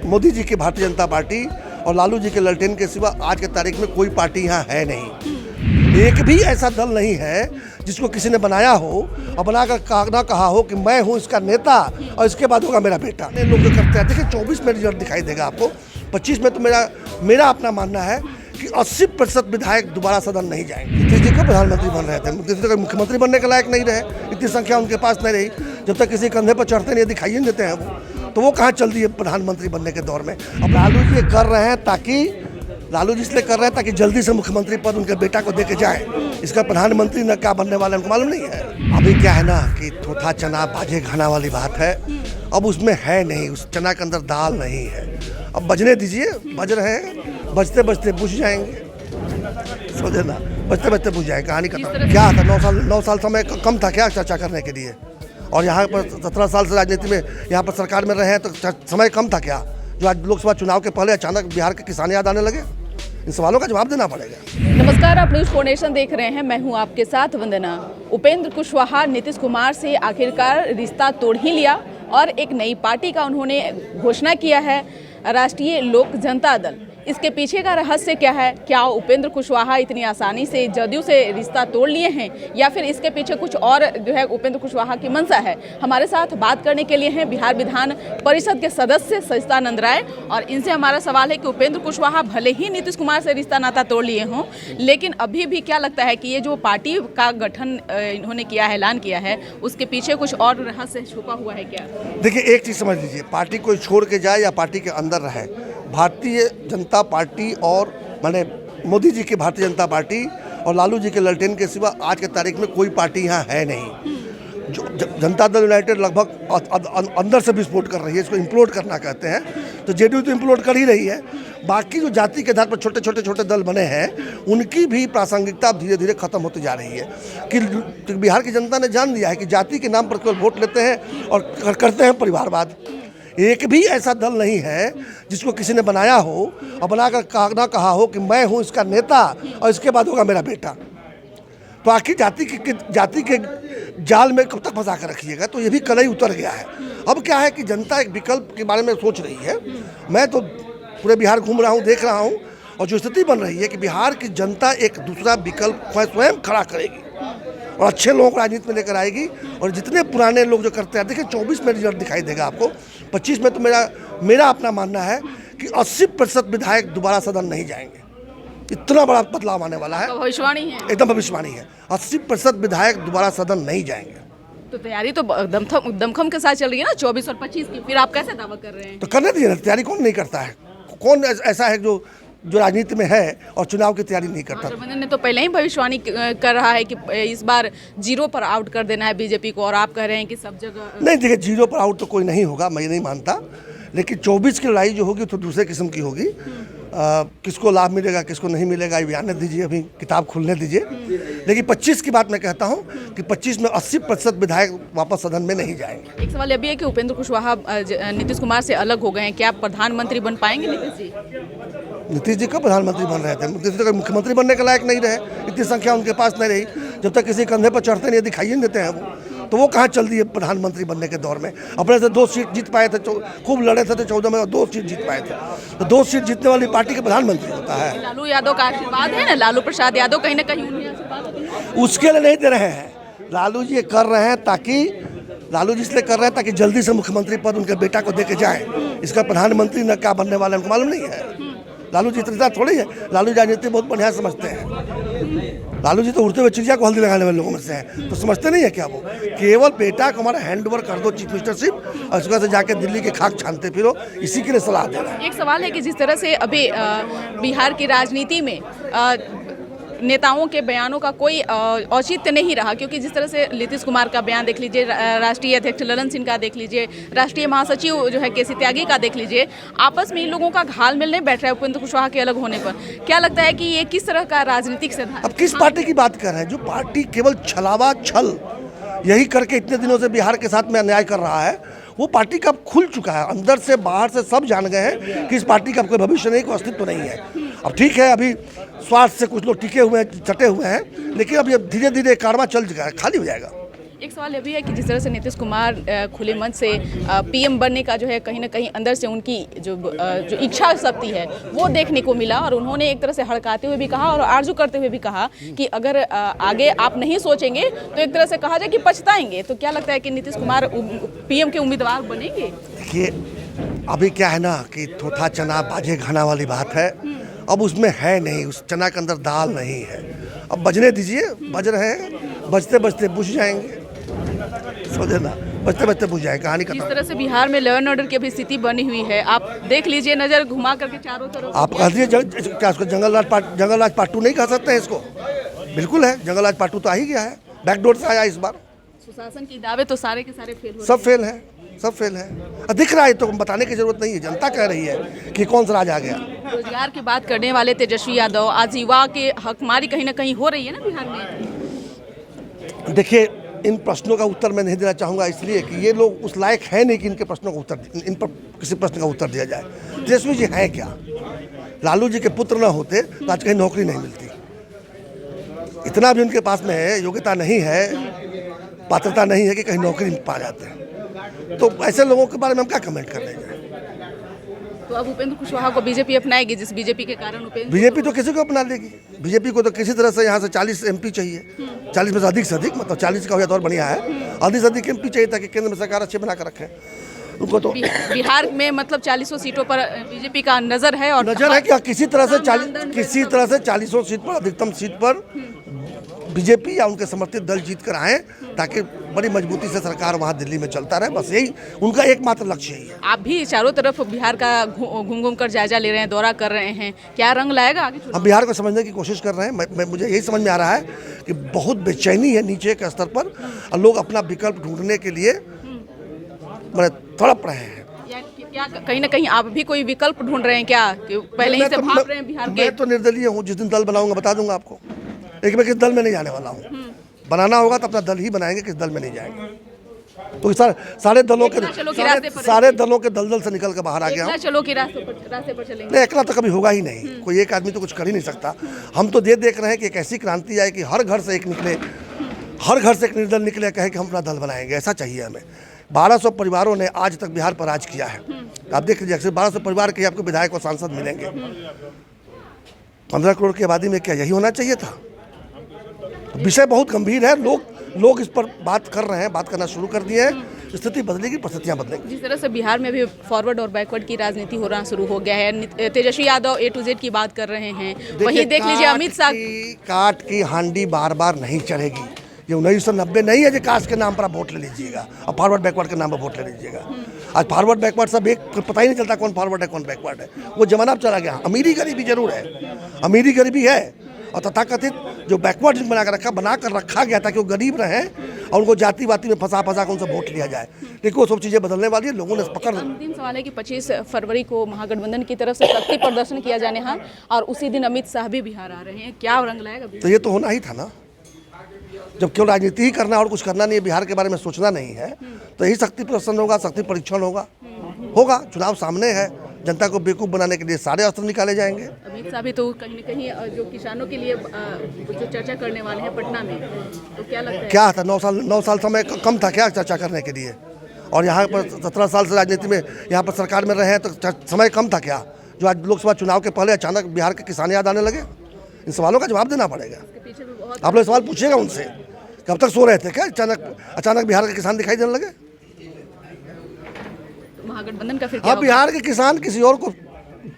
मोदी जी की भारतीय जनता पार्टी और लालू जी के ललटेन के सिवा आज के तारीख में कोई पार्टी यहाँ है नहीं। एक भी ऐसा दल नहीं है जिसको किसी ने बनाया हो और बनाकर ना कहा हो कि मैं हूँ इसका नेता और इसके बाद होगा मेरा बेटा। लोग जो करते हैं, देखिए 24 में रिजल्ट दिखाई देगा आपको, 25 में तो मेरा अपना मानना है कि 80% विधायक दोबारा सदन नहीं जाएंगे। नीतीश जी को प्रधानमंत्री बन रहे थे, नीतीश जी मुख्यमंत्री बनने के लायक नहीं रहे, इतनी संख्या उनके पास नहीं रही। जब तक किसी कंधे पर चढ़ते नहीं, दिखाई नहीं देते हैं वो, तो वो कहाँ चल दिए प्रधानमंत्री बनने के दौर में। अब लालू जी कर रहे हैं लालू जी इसलिए कर रहे हैं ताकि जल्दी से मुख्यमंत्री पद उनके बेटा को दे के जाए। इसका प्रधानमंत्री न क्या बनने वाला है उनको मालूम नहीं है। अभी क्या है ना कि थोथा चना बाजे खाना वाली बात है, अब उसमें है नहीं, उस चना के अंदर दाल नहीं है। अब बजने दीजिए, बज रहे हैं, बजते बजते बुझ जाएंगे, समझे ना, बजते बजते बुझ जाएंगे, कहानी खत्म। क्या था 9 साल समय कम था क्या चर्चा करने के लिए? और यहाँ पर 17 साल से राजनीति में यहाँ पर सरकार में रहे हैं तो समय कम था क्या, जो आज लोकसभा चुनाव के पहले अचानक बिहार के किसान याद आने लगे? इन सवालों का जवाब देना पड़ेगा। नमस्कार, आप न्यूज़ 4 नेशन देख रहे हैं, मैं हूं आपके साथ वंदना। उपेंद्र कुशवाहा नीतीश कुमार से आखिरकार रिश्ता तोड़ ही लिया और एक नई पार्टी का उन्होंने घोषणा किया है, राष्ट्रीय लोक जनता दल। इसके पीछे का रहस्य क्या है? क्या उपेंद्र कुशवाहा इतनी आसानी से जदयू से रिश्ता तोड़ लिए हैं या फिर इसके पीछे कुछ और जो है उपेंद्र कुशवाहा की मंशा है? हमारे साथ बात करने के लिए हैं बिहार विधान परिषद के सदस्य सचिदानंद राय, और इनसे हमारा सवाल है कि उपेंद्र कुशवाहा भले ही नीतीश कुमार से रिश्ता नाता तोड़ लिए हों, लेकिन अभी भी क्या लगता है कि ये जो पार्टी का गठन इन्होंने किया है, ऐलान किया है, उसके पीछे कुछ और रहस्य छुपा हुआ है क्या? देखिए, एक चीज़ समझ लीजिए, पार्टी कोई छोड़ के जाए या पार्टी के अंदर रहे, भारतीय जनता पार्टी और माने मोदी जी की भारतीय जनता पार्टी और लालू जी के ललटेन के सिवा आज के तारीख में कोई पार्टी यहाँ है नहीं। जो जनता दल यूनाइटेड लगभग अंदर से विस्फोट कर रही है, इसको इम्प्लोड करना कहते हैं, तो जेडीयू तो इम्प्लोड कर ही रही है। बाकी जो जाति के आधार पर छोटे छोटे दल बने हैं, उनकी भी प्रासंगिकता धीरे धीरे खत्म होती जा रही है कि बिहार की जनता ने जान लिया है कि जाति के नाम पर केवल वोट लेते हैं और करते हैं परिवारवाद। एक भी ऐसा दल नहीं है जिसको किसी ने बनाया हो और बनाकर ना कहा हो कि मैं हूँ इसका नेता और इसके बाद होगा मेरा बेटा। तो आखिर जाति के जाल में कब तक फंसा कर रखिएगा? तो ये भी कलई उतर गया है। अब क्या है कि जनता एक विकल्प के बारे में सोच रही है। मैं तो पूरे बिहार घूम रहा हूँ, देख रहा हूँ, और जो स्थिति बन रही है कि बिहार की जनता एक दूसरा विकल्प स्वयं खड़ा करेगी और अच्छे लोगों को राजनीति में लेकर आएगी। और जितने पुराने लोग जो करते हैं, देखिए 24 में रिजल्ट दिखाई देगा आपको, 25 में तो मेरा अपना मानना है कि 80% विधायक दोबारा सदन नहीं जाएंगे। इतना बड़ा बदलाव आने वाला है, भविष्यवाणी है, एकदम भविष्यवाणी है। 80% विधायक दोबारा सदन नहीं जाएंगे। तो तैयारी तो दमखम के साथ चल रही है ना, 24 और 25 की, फिर आप कैसे दावा कर रहे हैं? तो करने दीजिए ना, तैयारी कौन नहीं करता है? कौन ऐसा है जो राजनीति में है और चुनाव की तैयारी नहीं करता? गठबंधन ने तो पहले ही भविष्यवाणी कर रहा है कि इस बार जीरो पर आउट कर देना है बीजेपी को, और आप कह रहे हैं कि सब जगह नहीं। देखिए, जीरो पर आउट तो कोई नहीं होगा, मैं नहीं मानता, लेकिन 24 की लड़ाई जो होगी तो दूसरे किस्म की होगी। किसको लाभ मिलेगा, किसको नहीं मिलेगा, ये आने दीजिए, अभी किताब खुलने दीजिए। लेकिन 25 की बात मैं कहता हूँ कि 25 में 80% विधायक वापस सदन में नहीं जाएंगे। एक सवाल यह भी है कि उपेंद्र कुशवाहा नीतीश कुमार से अलग हो गए हैं, क्या प्रधानमंत्री बन पाएंगे नीतीश जी? नीतीश जी को प्रधानमंत्री बन रहे थे, नीतीश जी मुख्यमंत्री बनने के लायक नहीं रहे, इतनी संख्या उनके पास नहीं रही। जब तक किसी कंधे पर चढ़ते नहीं, दिखाई नहीं देते हैं वो, तो वो कहाँ चल दिए प्रधानमंत्री बनने के दौर में? अपने से 2 सीट जीत पाए थे, खूब लड़े थे, 14 में 2 सीट जीत पाए थे। तो 2 सीट जीतने वाली पार्टी का प्रधानमंत्री होता है। लालू यादव का आशीर्वाद है ना, लालू प्रसाद यादव कहीं ना कहीं उन्हें आशीर्वाद उसके लिए नहीं दे रहे हैं। लालू जी कर रहे हैं लालू जी इसलिए कर रहे हैं ताकि जल्दी से मुख्यमंत्री पद उनके बेटा को दे के जाए। इसका प्रधानमंत्री न क्या बनने वाला है उनको मालूम नहीं है। लालू जी इतना थोड़ी है, लालू जी राजनीति बहुत बढ़िया समझते हैं। लालू जी तो उड़ते हुए चिड़िया को हल्दी लगाने वाले लोगों में से हैं, तो समझते नहीं है क्या वो? केवल बेटा को हमारा हैंड ओवर कर दो चीफ मिनिस्टरशिप, और उसके बाद जाके दिल्ली के खाक छानते फिरो, इसी के लिए सलाह दे रहे हैं। एक सवाल है कि जिस तरह से अभी बिहार की राजनीति में नेताओं के बयानों का कोई औचित्य नहीं रहा, क्योंकि जिस तरह से नीतीश कुमार का बयान देख लीजिए, राष्ट्रीय अध्यक्ष ललन सिंह का देख लीजिए, राष्ट्रीय महासचिव जो है केसी त्यागी का देख लीजिए, आपस में इन लोगों का घालमेल नहीं बैठ रहा है उपेंद्र कुशवाहा के अलग होने पर। क्या लगता है कि ये किस तरह का राजनीतिक सिद्धांत? अब किस पार्टी की बात कर रहे हैं? जो पार्टी केवल छल यही करके इतने दिनों से बिहार के साथ में अन्याय कर रहा है, वो पार्टी का खुल चुका है। अंदर से बाहर से सब जान गए हैं कि इस पार्टी का कोई भविष्य नहीं, कोई अस्तित्व नहीं है। अब ठीक है, अभी स्वार्थ से कुछ लोग टिके हुए हैं, चटे हुए हैं, लेकिन अब ये धीरे धीरे कारवां चल चुका है, खाली हो जाएगा। एक सवाल ये भी है कि जिस तरह से नीतीश कुमार खुले मन से पीएम बनने का जो है कहीं ना कहीं अंदर से उनकी जो इच्छा शक्ति है वो देखने को मिला, और उन्होंने एक तरह से हड़काते हुए भी कहा और आरजू करते हुए भी कहा कि अगर आगे आप नहीं सोचेंगे तो एक तरह से कहा जाए कि पछताएंगे। तो क्या लगता है कि नीतीश कुमार पीएम के उम्मीदवार बनेंगे? देखिए, अभी क्या है ना कि थोथा चना बाजे घाना वाली बात है। अब उसमें है नहीं, उस चना के अंदर दाल नहीं है। अब बजने दीजिए, बज रहे हैं, बजते बजते बुझ जाएंगे, समझे ना, बजते बजते बुझ जाएंगे, कहानी जिस खत्म। तरह से बिहार में लॉ एंड ऑर्डर की अभी स्थिति बनी हुई है, आप देख लीजिए नजर घुमा करके चारों तरफ। आप कह दीजिए क्या इसको जंगल राज पार्ट 2 नहीं कह सकते हैं इसको? बिल्कुल है, जंगल राज पार्ट 2 तो आ ही गया है, बैकडोर से आया इस बार। सुशासन के दावे तो सारे के सारे फेल हो सब फेल है, सब फेल है। दिख रहा है तो बताने की जरूरत नहीं है, जनता कह रही है कि कौन सा राज आ गया। रोजगार की बात करने वाले तेजस्वी यादव, आज युवा के हकमारी कहीं ना कहीं हो रही है ना बिहार में। देखिए, इन प्रश्नों का उत्तर मैं नहीं देना चाहूँगा, इसलिए कि ये लोग उस लायक है नहीं कि इनके प्रश्नों का उत्तर, इन पर किसी प्रश्न का उत्तर दिया जाए। तेजस्वी जी हैं क्या? लालू जी के पुत्र न होते तो आज कहीं नौकरी नहीं मिलती। इतना भी उनके पास में है, योग्यता नहीं है, पात्रता नहीं है कि कहीं नौकरी पा जाते हैं। तो ऐसे लोगों के बारे में हम क्या कमेंट कर लेंगे? तो अब उपेंद्र कुशवाहा को बीजेपी अपनाएगी, जिस बीजेपी के कारण बीजेपी तो किसी को अपना लेगी। बीजेपी को तो किसी तरह से यहाँ से 40 MP चाहिए, 40 में से अधिक, मतलब 40 का हो जाए तो और बढ़िया है। अधिक से अधिक MP चाहिए ताकि केंद्र में सरकार अच्छे बना कर रखें उनको। तो बिहार में मतलब 40 सीटों पर बीजेपी का नजर है, और नजर है कि किसी तरह से 40 सीट पर, अधिकतम सीट पर बीजेपी या उनके समर्थित दल जीत कर आए, ताकि बड़ी मजबूती से सरकार वहाँ दिल्ली में चलता रहे। बस यही उनका एकमात्र लक्ष्य ही है। आप भी चारों तरफ बिहार का घूम घूम कर जायजा ले रहे हैं, दौरा कर रहे हैं, क्या रंग लाएगा आगे चुनाव? हम बिहार को समझने की कोशिश कर रहे हैं। मुझे यही समझ में आ रहा है कि बहुत बेचैनी है नीचे के स्तर पर, और लोग अपना विकल्प ढूंढने के लिए बड़े तड़प रहे हैं। क्या कहीं ना कहीं आप भी कोई विकल्प ढूंढ रहे हैं क्या, कि पहले ही से भाग रहे हैं बिहार के? मैं तो निर्दलीय हूँ, जिस दिन दल बनाऊंगा बता दूंगा आपको, लेकिन मैं किस दल में नहीं जाने वाला हूँ। बनाना होगा तो अपना दल ही बनाएंगे, किस दल में नहीं जाएंगे। तो सारे दलों के दलदल से निकल कर बाहर आ गया हूँ। चलो कि रास्ते पर चलेंगे। नहीं, अकेला तो कभी होगा ही नहीं, कोई एक आदमी तो कुछ कर ही नहीं सकता। हम तो देख रहे हैं कि एक ऐसी क्रांति आए कि हर घर से एक निकले, हर घर से एक निर्दल निकले, कहे कि हम अपना दल बनाएंगे। ऐसा चाहिए हमें। 1200 परिवारों ने आज तक बिहार पर राज किया है। आप देख लीजिए, अक्सर 1200 परिवार के आपको विधायक और सांसद मिलेंगे। 15 करोड़ की आबादी में क्या यही होना चाहिए था? विषय बहुत गंभीर है, लोग इस पर बात कर रहे हैं, बात करना शुरू कर दिए हैं। स्थिति बदलेगी, परिस्थितियाँ बदलेंगी। जिस तरह से बिहार में भी फॉरवर्ड और बैकवर्ड की राजनीति होना शुरू हो गया है, Tejashwi Yadav A to Z की बात कर रहे हैं, वहीं देख लीजिए अमित शाह। काट की हांडी बार बार नहीं चढ़ेगी। ये 1990 नहीं है जो कास्ट के नाम पर आप वोट ले लीजिएगा और फॉरवर्ड बैकवर्ड के नाम पर वोट ले लीजिएगा। आज फॉरवर्ड बैकवर्ड सब एक, पता ही नहीं चलता कौन फॉरवर्ड है कौन बैकवर्ड है। वो जमाना अब चला गया। अमीरी गरीबी जरूर है, अमीरी गरीबी है, और तथाकथित जो बैकवर्ड बना कर रखा गया था कि वो गरीब रहे और उनको जाति वाति में फंसा कर उनसे वोट लिया जाए। लेकिन वो सब चीज़ें बदलने वाली है, लोगों ने पकड़। अंतिम सवाल है कि 25 फरवरी को महागठबंधन की तरफ से शक्ति प्रदर्शन किया जाने हैं, और उसी दिन अमित शाह भी बिहार आ रहे हैं, क्या रंग लाएगा? तो ये तो होना ही था ना, जब क्यों राजनीति ही करना और कुछ करना नहीं है, बिहार के बारे में सोचना नहीं है, तो यही शक्ति प्रदर्शन होगा, शक्ति परीक्षण होगा। चुनाव सामने है, जनता को बेवकूफ़ बनाने के लिए सारे अस्त्र निकाले जाएंगे। अमित शाह भी तो कहीं न कहीं जो किसानों के लिए जो चर्चा करने वाले हैं पटना में, तो क्या लगता है? क्या था 9 साल समय कम था क्या चर्चा करने के लिए? और यहाँ पर 17 साल से राजनीति में, यहाँ पर सरकार में रहे हैं, तो समय कम था क्या जो आज लोकसभा चुनाव के पहले अचानक बिहार के किसान याद आने लगे? इन सवालों का जवाब देना पड़ेगा। आप लोग सवाल पूछिएगा उनसे, कब तक सो रहे थे क्या? अचानक बिहार के किसान दिखाई देने लगे। महागठबंधन का फिर अब बिहार के किसान किसी और को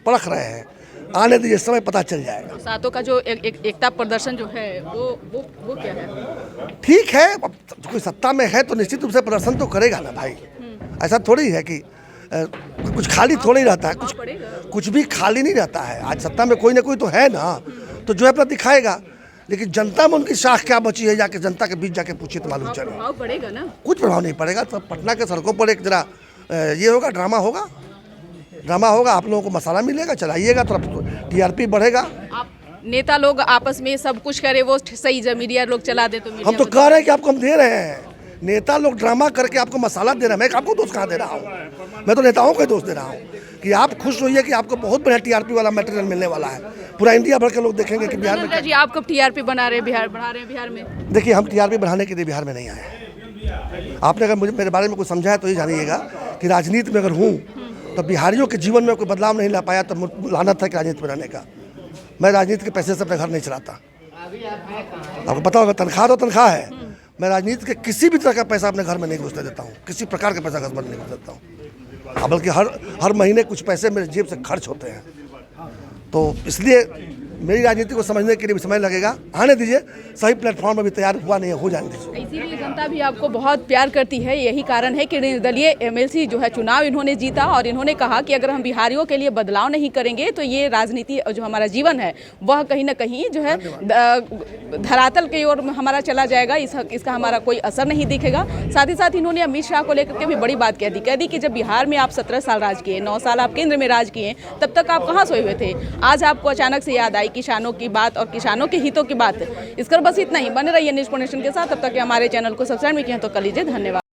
परख रहे हैं, आने दीजिए, समय पता चल जाएगा। सातों का जो एकता प्रदर्शन जो है वो क्या है? ठीक है, अब कोई सत्ता में है तो निश्चित रूप से प्रदर्शन तो करेगा ना भाई। ऐसा थोड़ी है कि कुछ खाली थोड़ी रहता है, कुछ भी खाली नहीं रहता है। आज सत्ता में कोई ना कोई तो है ना, तो जो है अपना दिखाएगा। लेकिन जनता में उनकी शाख क्या बची है, जाके जनता के बीच जाके पूछिए तो मालूम चले। प्रभाव पड़ेगा ना? कुछ प्रभाव नहीं पड़ेगा। तो पटना के सड़कों पर एक जरा ये होगा, ड्रामा होगा, आप लोगों को मसाला मिलेगा, चलाइएगा तो TRP बढ़ेगा। आप नेता लोग आपस में सब कुछ करे, वो सही जब मीडिया लोग चला दे तो हम तो कह रहे हैं कि आपको हम दे रहे हैं। नेता लोग ड्रामा करके आपको मसाला दे रहे हैं। मैं आपको दोष कहाँ दे रहा हूँ? मैं तो नेताओं को दोष दे रहा हूँ कि आप खुश होइए कि आपको बहुत बढ़िया TRP वाला मटेरियल मिलने वाला है। पूरा इंडिया भर के लोग देखेंगे कि बिहार में जी आप कब TRP बढ़ा रहे हैं बिहार में। देखिए, हम TRP बढ़ाने के लिए बिहार में नहीं आए हैं। आपने अगर मुझे मेरे बारे में कुछ समझा है तो ये जानिएगा कि राजनीति में अगर हूँ तो बिहारियों के जीवन में कोई बदलाव नहीं ला पाया तो लानत है कि राजनीति में रहने का। मैं राजनीति के पैसे से अपना घर नहीं चलाता। आपको पता होगा तनख्वाह तो तनख्वाह है। मैं राजनीति के किसी भी तरह का पैसा अपने घर में नहीं घुसने देता हूँ, किसी प्रकार का पैसा घर में नहीं घुस देता हूँ। बल्कि हर महीने कुछ पैसे मेरे जेब से खर्च होते हैं। तो इसलिए मेरी राजनीति को समझने के लिए भी समय लगेगा। आने दीजिए, सही प्लेटफॉर्म अभी तैयार हुआ नहीं है, हो जाने दीजिए। इसीलिए जनता भी आपको बहुत प्यार करती है। यही कारण है कि निर्दलीय एमएलसी जो है चुनाव इन्होंने जीता और इन्होंने कहा कि अगर हम बिहारियों के लिए बदलाव नहीं करेंगे तो ये राजनीति जो हमारा जीवन है वह कहीं ना कहीं जो है धरातल की ओर हमारा चला जाएगा। इसका हमारा कोई असर नहीं दिखेगा। साथ ही साथ इन्होंने अमित शाह को लेकर के भी बड़ी बात कह दी कि जब बिहार में आप 17 साल राज किए, 9 साल आप केंद्र में राज किए, तब तक आप कहाँ सोए हुए थे? आज आपको अचानक से याद आई किसानों की बात और किसानों के हितों की बात। इसकर बस इतना ही। बने रहिए न्यूज़ नेशन के साथ। तब तक हमारे चैनल को सब्सक्राइब नहीं किया तो कर लीजिए। धन्यवाद।